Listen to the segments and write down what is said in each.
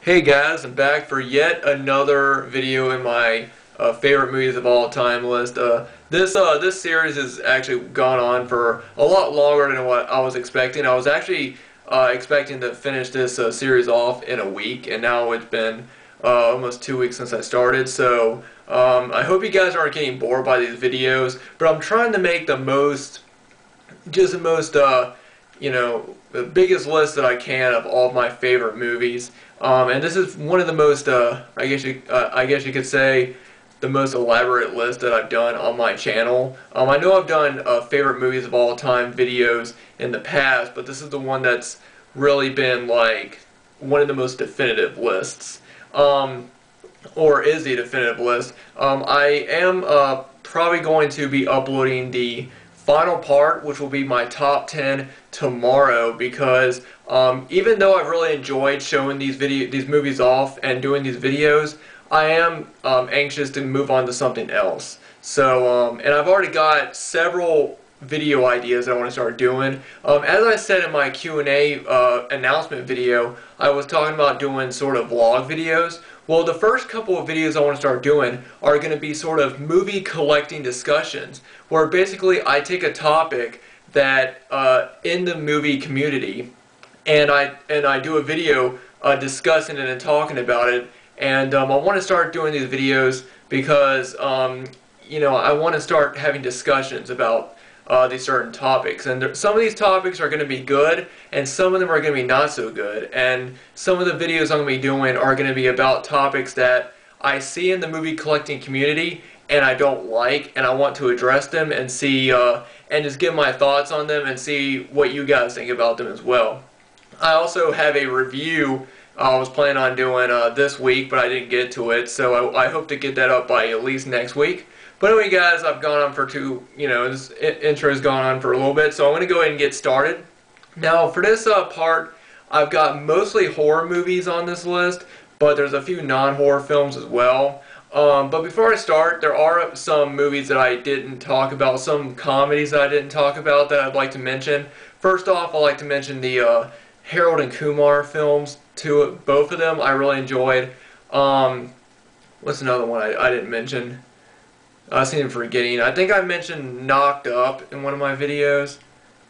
Hey guys, I'm back for yet another video in my favorite movies of all time list. This series has actually gone on for a lot longer than what I was expecting. I was actually expecting to finish this series off in a week, and now it's been almost 2 weeks since I started. So I hope you guys aren't getting bored by these videos, but I'm trying to make the most, the biggest list that I can of all of my favorite movies. And this is one of the most, I guess you could say, the most elaborate list that I've done on my channel. I know I've done favorite movies of all time videos in the past, but this is the one that's really been like one of the most definitive lists, or is the definitive list. I am probably going to be uploading the final part, which will be my top 10 tomorrow, because even though I've really enjoyed showing these movies off and doing these videos, I am anxious to move on to something else. So and I've already got several video ideas that I want to start doing. As I said in my Q&A announcement video, I was talking about doing sort of vlog videos. Well, the first couple of videos I want to start doing are going to be sort of movie collecting discussions, where basically I take a topic that in the movie community, and I do a video discussing it and talking about it. And I want to start doing these videos because I want to start having discussions about these certain topics, and some of these topics are going to be good, and some of them are going to be not so good. And some of the videos I'm going to be doing are going to be about topics that I see in the movie collecting community and I don't like, and I want to address them and see and just give my thoughts on them and see what you guys think about them as well. I also have a review I was planning on doing this week, but I didn't get to it, so I hope to get that up by at least next week. But anyway, guys, I've gone on for this intro has gone on for a little bit, so I'm going to go ahead and get started. Now, for this part, I've got mostly horror movies on this list, but there's a few non-horror films as well. But before I start, there are some movies that I didn't talk about, some comedies that I didn't talk about that I'd like to mention. First off, I'd like to mention the Harold and Kumar films. Both of them I really enjoyed. What's another one I didn't mention? I seem forgetting. I think I mentioned Knocked Up in one of my videos.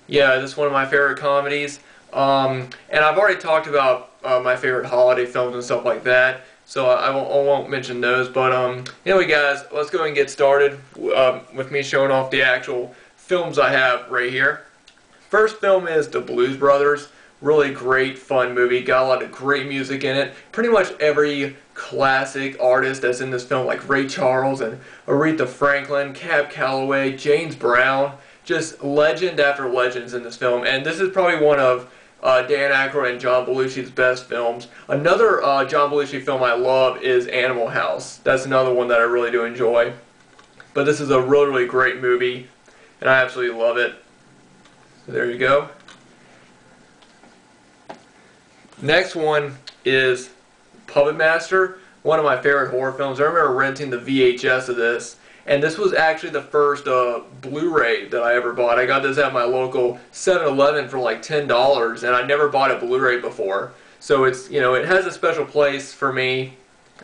Yeah, this is one of my favorite comedies. And I've already talked about my favorite holiday films and stuff like that, so I won't mention those. But anyway, guys, let's go and get started with me showing off the actual films I have right here. First film is The Blues Brothers. Really great, fun movie. Got a lot of great music in it. Pretty much every classic artist that's in this film, like Ray Charles and Aretha Franklin, Cab Calloway, James Brown. Just legend after legends in this film. And this is probably one of Dan Aykroyd and John Belushi's best films. Another John Belushi film I love is Animal House. That's another one that I really do enjoy. But this is a really, really great movie, and I absolutely love it. So there you go. Next one is Puppet Master, one of my favorite horror films. I remember renting the VHS of this, and this was actually the first Blu-ray that I ever bought. I got this at my local 7-Eleven for like $10, and I never bought a Blu-ray before. So it's, it has a special place for me.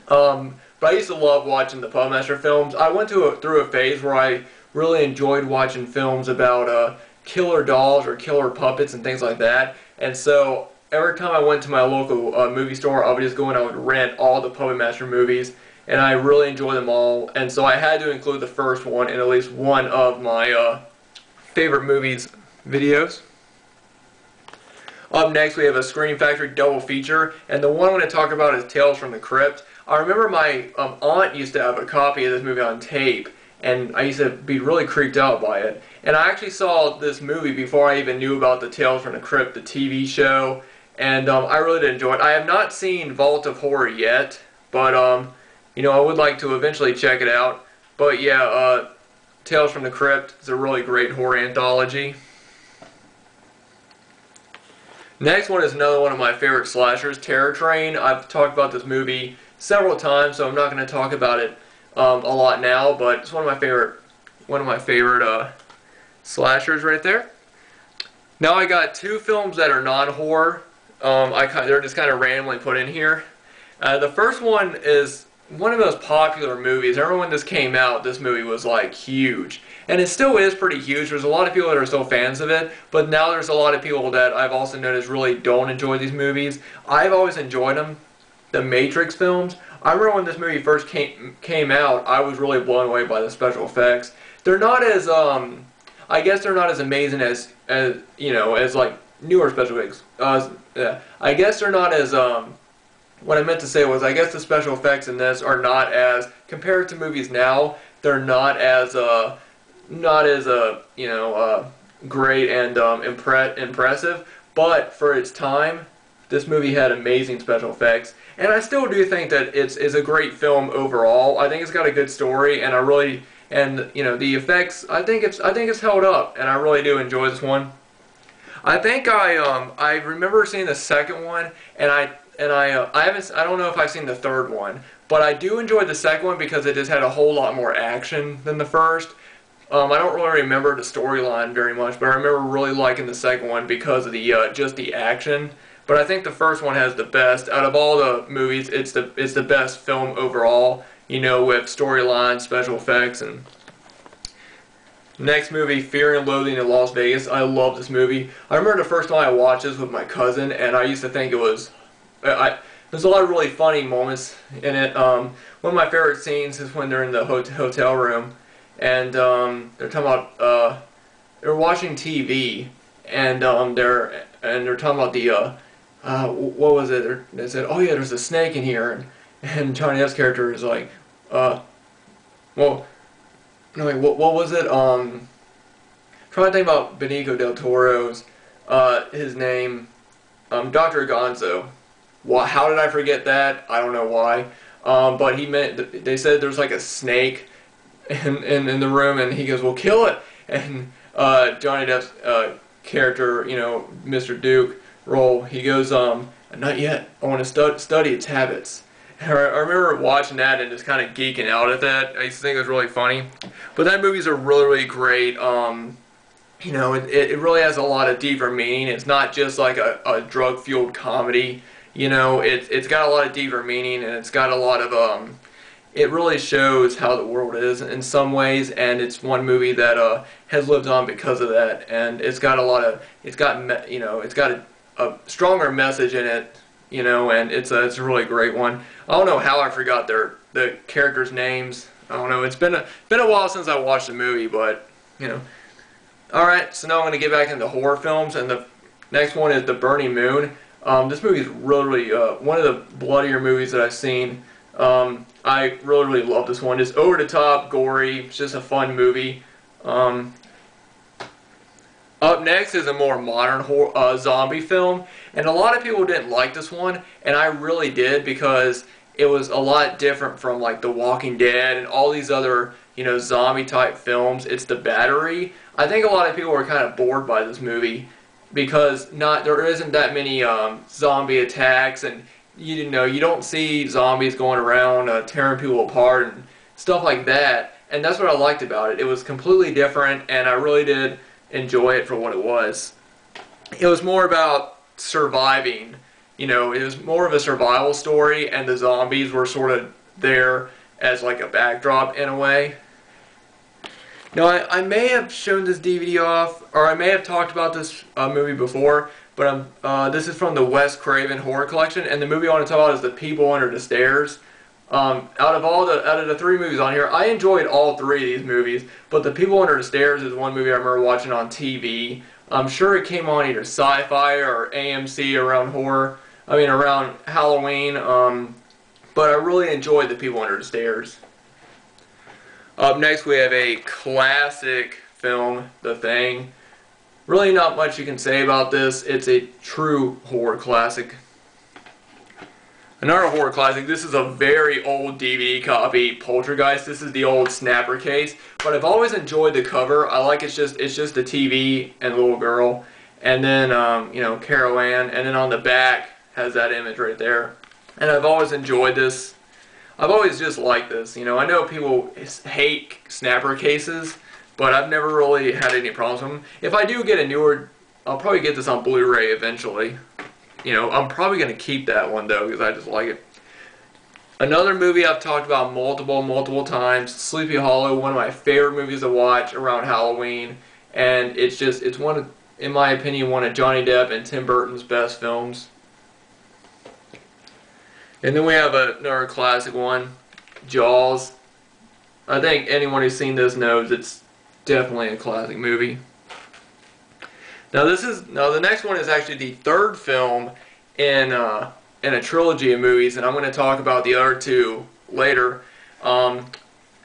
But I used to love watching the Puppet Master films. I went through a phase where I really enjoyed watching films about killer dolls or killer puppets and things like that. And so every time I went to my local movie store, I would just go and I would rent all the Puppet Master movies, and I really enjoy them all. And so I had to include the first one in at least one of my favorite movies videos. Up next, we have a Scream Factory double feature, and the one I'm going to talk about is Tales from the Crypt. I remember my aunt used to have a copy of this movie on tape, and I used to be really creeped out by it. And I actually saw this movie before I even knew about the Tales from the Crypt, the TV show. And I really did enjoy it. I have not seen Vault of Horror yet, but I would like to eventually check it out. But yeah, Tales from the Crypt is a really great horror anthology. Next one is another one of my favorite slashers, Terror Train. I've talked about this movie several times, so I'm not going to talk about it a lot now. But it's one of my favorite slashers right there. Now I got two films that are non-horror. They're just kind of randomly put in here. The first one is one of the most popular movies. I remember when this came out, this movie was like huge. And it still is pretty huge. There's a lot of people that are still fans of it, but now there's a lot of people that I've also noticed really don't enjoy these movies. I've always enjoyed them. The Matrix films. I remember when this movie first came out, I was really blown away by the special effects. They're not as I guess they're not as amazing as you know, as like newer special effects. Yeah. I guess they're not as what I meant to say was, I guess the special effects in this are not as, compared to movies now, they're not as you know, great and impressive. But for its time, this movie had amazing special effects, and I still do think that it's a great film overall. I think it's got a good story, and you know, the effects, I think it's held up, and I really do enjoy this one. I think I remember seeing the second one, and I don't know if I've seen the third one, but I do enjoy the second one because it just had a whole lot more action than the first. I don't really remember the storyline very much, but I remember really liking the second one because of the just the action. But I think the first one has the best out of all the movies. It's the best film overall. You know, with storyline, special effects, and next movie, Fear and Loathing in Las Vegas. I love this movie. I remember the first time I watched this with my cousin, and I used to think it was. There's a lot of really funny moments in it. One of my favorite scenes is when they're in the hotel room, and they're talking about they're watching TV, and they're talking about the what was it? They said, "Oh yeah, there's a snake in here," and Johnny Depp's character is like, well, no, like, what was it? Trying to think about Benicio del Toro's his name, Dr. Gonzo. Well, how did I forget that? I don't know why. But they said there's like a snake in the room, and he goes, "Well, kill it." And Johnny Depp's character, you know, Mr. Duke role, he goes, "Not yet. I want to study its habits." And I remember watching that and just kind of geeking out at that. I used to think it was really funny. But that movie's a really, really great. You know, it really has a lot of deeper meaning. It's not just like a drug-fueled comedy. You know, it's got a lot of deeper meaning, and it's got a lot of it really shows how the world is in some ways, and it's one movie that has lived on because of that, and it's got you know, it's got a stronger message in it, you know, and it's a really great one. I don't know how I forgot the characters' names. I don't know. It's been a while since I watched the movie, but you know. All right, so now I'm going to get back into horror films, and the next one is The Burning Moon. This movie is really one of the bloodier movies that I've seen. I really love this one. It's over the top, gory. It's just a fun movie. Up next is a more modern zombie film, and a lot of people didn't like this one, and I really did because it was a lot different from like The Walking Dead and all these other, you know, zombie type films. It's The Battery. I think a lot of people were kind of bored by this movie because there isn't that many zombie attacks, and you know, you don't see zombies going around tearing people apart and stuff like that. And that's what I liked about it. It was completely different, and I really did enjoy it for what it was. It was more about surviving. You know, it was more of a survival story, and the zombies were sort of there as like a backdrop in a way. Now, I may have shown this DVD off, or I may have talked about this movie before, but this is from the Wes Craven Horror Collection, and the movie I want to talk about is The People Under the Stairs. Out of the three movies on here, I enjoyed all three of these movies, but The People Under the Stairs is one movie I remember watching on TV. I'm sure it came on either Sci-Fi or AMC around around Halloween, but I really enjoyed The People Under the Stairs. Up next we have a classic film, The Thing. Really not much you can say about this. It's a true horror classic. Another horror classic, this is a very old DVD copy, Poltergeist. This is the old snapper case, but I've always enjoyed the cover. I like it's just the TV and little girl, and then you know, Carol Ann, and then on the back has that image right there. And I've always enjoyed this. I've always just liked this. You know, I know people hate snapper cases, but I've never really had any problems with them. If I do get a newer, I'll probably get this on Blu-ray eventually. You know, I'm probably going to keep that one though because I just like it. Another movie I've talked about multiple times, Sleepy Hollow, one of my favorite movies to watch around Halloween, and it's one of, in my opinion, one of Johnny Depp and Tim Burton's best films. And then we have another classic one, Jaws. I think anyone who's seen this knows it's definitely a classic movie. Now the next one is actually the third film in a trilogy of movies, and I'm going to talk about the other two later.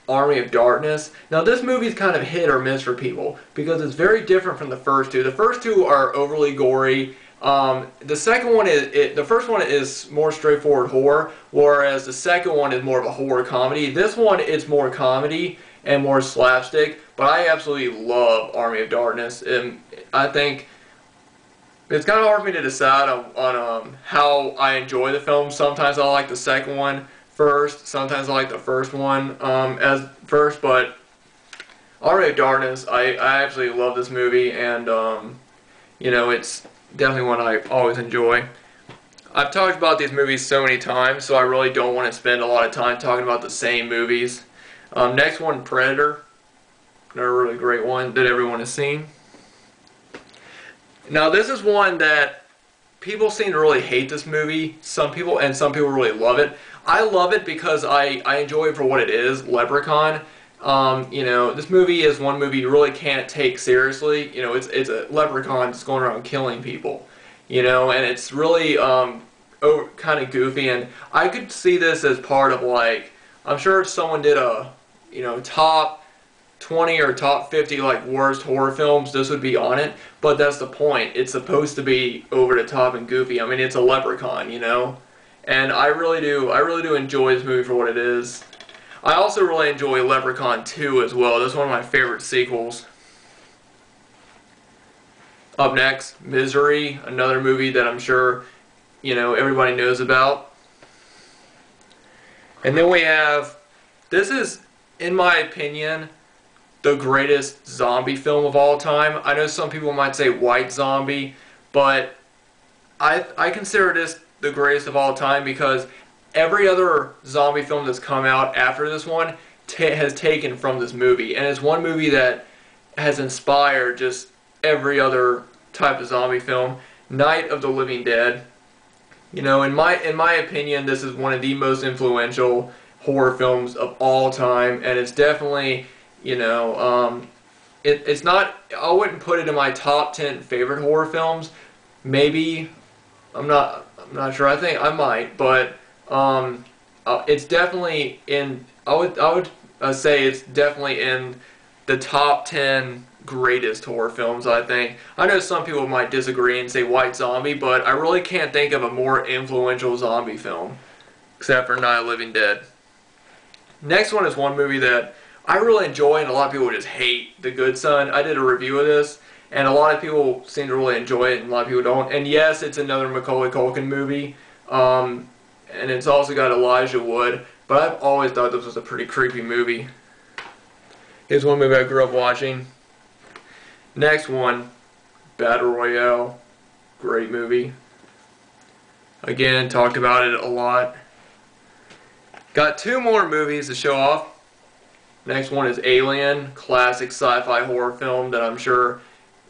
Army of Darkness. Now this movie is kind of hit or miss for people because it's very different from the first two. The first two are overly gory. The second one the first one is more straightforward horror, whereas the second one is more of a horror comedy. This one is more comedy and more slapstick, but I absolutely love Army of Darkness, and I think it's kind of hard for me to decide on how I enjoy the film. Sometimes I like the second one first, sometimes I like the first one as first, but Army of Darkness, I absolutely love this movie, and you know, it's definitely one I always enjoy. I've talked about these movies so many times, so I really don't want to spend a lot of time talking about the same movies. Next one, Predator. Another really great one that everyone has seen. Now this is one that people seem to really hate this movie, some people really love it. I love it because I enjoy it for what it is, Leprechaun. You know, this movie is one movie you really can't take seriously. You know, it's a leprechaun just going around killing people. You know, and it's really kind of goofy, and I could see this as part of, like, I'm sure if someone did a, you know, top 20 or top 50 like worst horror films, this would be on it, but that's the point. It's supposed to be over the top and goofy. I mean, it's a leprechaun, you know, and I really do enjoy this movie for what it is. I also really enjoy Leprechaun 2 as well. That's one of my favorite sequels. Up next, Misery, another movie that I'm sure, you know, everybody knows about. And then we have, this is, in my opinion, the greatest zombie film of all time. I know some people might say White Zombie, but I consider this the greatest of all time because every other zombie film that's come out after this one has taken from this movie, and it's one movie that has inspired just every other type of zombie film. Night of the Living Dead. You know, in my opinion, this is one of the most influential horror films of all time, and it's definitely, you know, it's not, I wouldn't put it in my top 10 favorite horror films. Maybe, I'm not sure. I think I might, but it's definitely in, I would say it's definitely in the top 10 greatest horror films, I think. I know some people might disagree and say White Zombie, but I really can't think of a more influential zombie film except for Night of the Living Dead. Next one is one movie that I really enjoy and a lot of people just hate, The Good Son. I did a review of this, and a lot of people seem to really enjoy it and a lot of people don't. And yes, it's another Macaulay Culkin movie, and it's also got Elijah Wood, but I've always thought this was a pretty creepy movie. Here's one movie I grew up watching. Next one, Battle Royale. Great movie. Again, talked about it a lot. Got two more movies to show off. Next one is Alien, classic sci-fi horror film that I'm sure,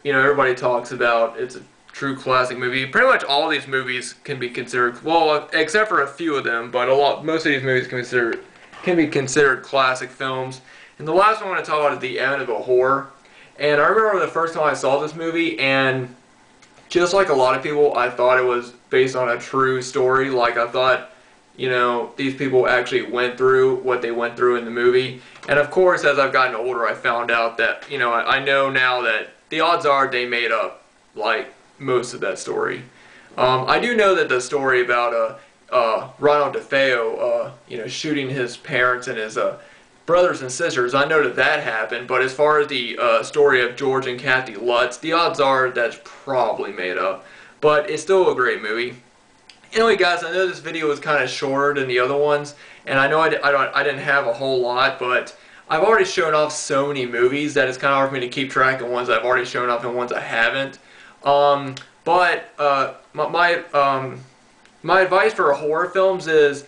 you know, everybody talks about. It's a true classic movie. Pretty much all these movies can be considered, well, except for a few of them, but most of these movies can be considered classic films. And the last one I want to talk about is The Amityville Horror. And I remember the first time I saw this movie, and just like a lot of people, I thought it was based on a true story. Like, I thought, you know, these people actually went through what they went through in the movie. And of course, as I've gotten older, I found out that, you know, I know now that the odds are they made up, like, most of that story. I do know that the story about Ronald DeFeo, you know, shooting his parents and his brothers and sisters, I know that that happened, but as far as the story of George and Kathy Lutz, the odds are that's probably made up. But it's still a great movie. Anyway, guys, I know this video was kind of shorter than the other ones, and I know I didn't have a whole lot, but I've already shown off so many movies that it's kind of hard for me to keep track of ones I've already shown off and ones I haven't. My advice for horror films is,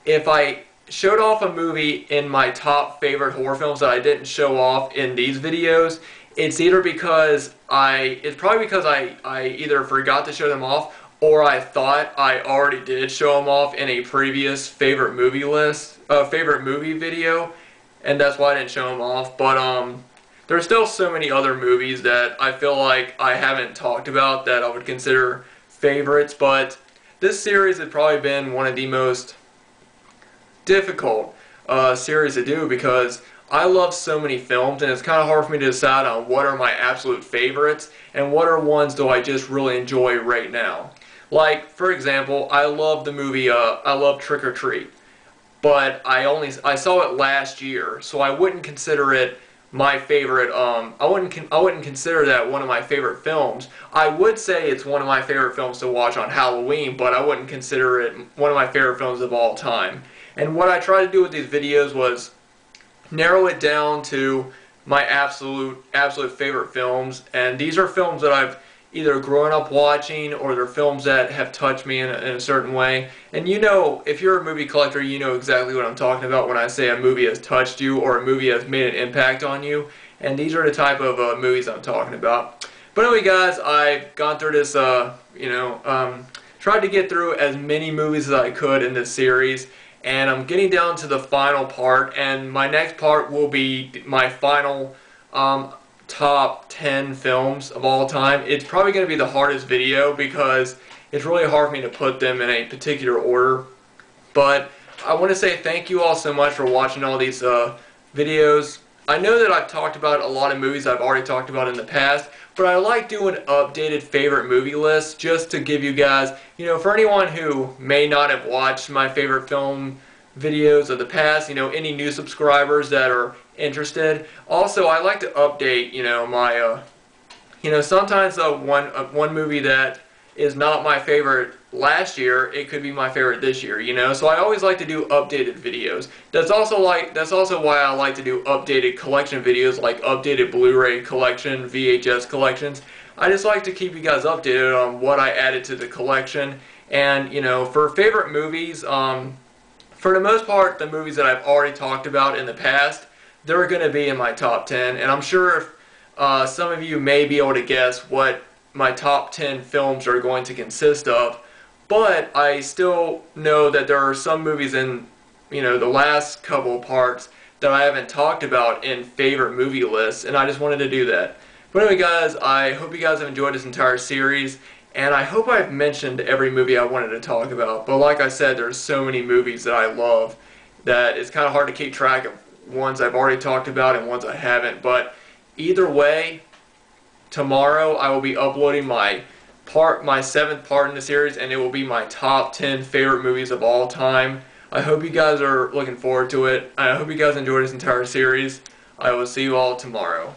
if I showed off a movie in my top favorite horror films that I didn't show off in these videos, it's either because it's probably because I either forgot to show them off, or I thought I already did show them off in a previous favorite movie favorite movie video, and that's why I didn't show them off. But there's still so many other movies that I feel like I haven't talked about that I would consider favorites, but this series has probably been one of the most difficult series to do because I love so many films, and it's kind of hard for me to decide on what are my absolute favorites and what are ones do I just really enjoy right now. Like, for example, I love the movie, I love Trick or Treat, but I saw it last year, so I wouldn't consider it my favorite. I wouldn't consider that one of my favorite films. I would say it's one of my favorite films to watch on Halloween, but I wouldn't consider it one of my favorite films of all time. And what I tried to do with these videos was narrow it down to my absolute favorite films, and these are films that I've either grown up watching or they're films that have touched me in a certain way. And you know, if you're a movie collector, you know exactly what I'm talking about when I say a movie has touched you or a movie has made an impact on you, and these are the type of movies I'm talking about. But anyway guys, I've gone through this, tried to get through as many movies as I could in this series, and I'm getting down to the final part, and my next part will be my final top 10 films of all time. It's probably going to be the hardest video because it's really hard for me to put them in a particular order. But I want to say thank you all so much for watching all these videos. I know that I've talked about a lot of movies I've already talked about in the past, but I like doing updated favorite movie lists just to give you guys, you know, for anyone who may not have watched my favorite film videos of the past, you know, any new subscribers that are interested. Also, I like to update, you know, my, you know, sometimes one movie that is not my favorite last year, it could be my favorite this year, you know. So I always like to do updated videos. That's also why I like to do updated collection videos, like updated Blu-ray collection, VHS collections. I just like to keep you guys updated on what I added to the collection. And, you know, for favorite movies, for the most part, the movies that I've already talked about in the past, they're going to be in my top 10. And I'm sure if some of you may be able to guess what my top 10 films are going to consist of, but I still know that there are some movies in, you know, the last couple parts that I haven't talked about in favorite movie lists, and I just wanted to do that. But anyway guys, I hope you guys have enjoyed this entire series, and I hope I've mentioned every movie I wanted to talk about. But like I said, there's so many movies that I love that it's kind of hard to keep track of ones I've already talked about and ones I haven't. But either way, tomorrow I will be uploading my 7th part in the series, and it will be my top 10 favorite movies of all time. I hope you guys are looking forward to it. I hope you guys enjoyed this entire series. I will see you all tomorrow.